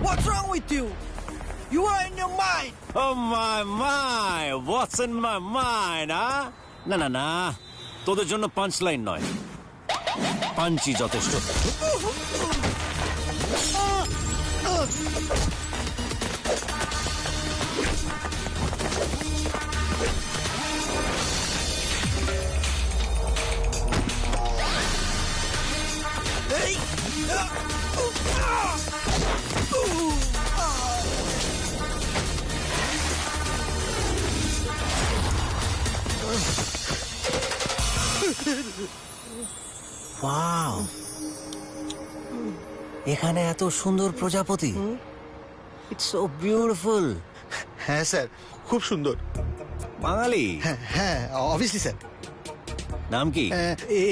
What's wrong with you? You are in your mind. Oh my, what's in my mind, huh? না না না, তোদের জন্য punch line নয়, পাঞ্চই যথেষ্ট। ওয়াও, এখানে এত সুন্দর প্রজাপতি, ইটস সো বিউটিফুল। হ্যাঁ স্যার, খুব সুন্দর। বাঙালি? হ্যাঁ হ্যাঁ, অবভিয়াসলি স্যার। নাম কি?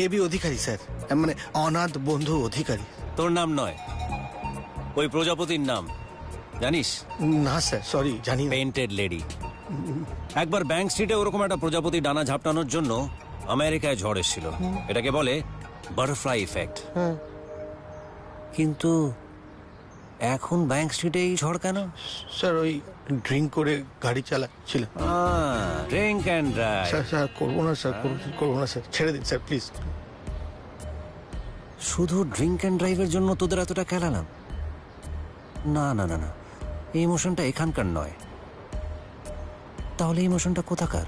এবি অধিকারী স্যার, মানে অনাথ বন্ধু অধিকারী। তোর নাম নয়, ওই প্রজাপতির নাম জানিস? না স্যার, সরি, জানি না। Painted lady. একবার ব্যাংক স্ট্রিটে ওরকম একটা প্রজাপতি ডানা ঝাপটানোর জন্য আমেরিকায় ঝড় এসেছিল। এটাকে বলে বাটারফ্লাই ইফেক্ট। কিন্তু এখন ব্যাংক স্ট্রিটে এই ঝড় কেন? স্যার ওই ড্রিঙ্ক করে গাড়ি চালাচ্ছিল। Drink and drive. Sir sir করবো না স্যার, করবো না স্যার, ছেড়ে দিন স্যার প্লিজ। শুধু ড্রিঙ্ক অ্যান্ড ড্রাইভের জন্য তোদের এতটা খেলালাম? না না না না, এই ইমোশনটা এখানকার নয়। তাহলে ইমোশনটা কোথাকার?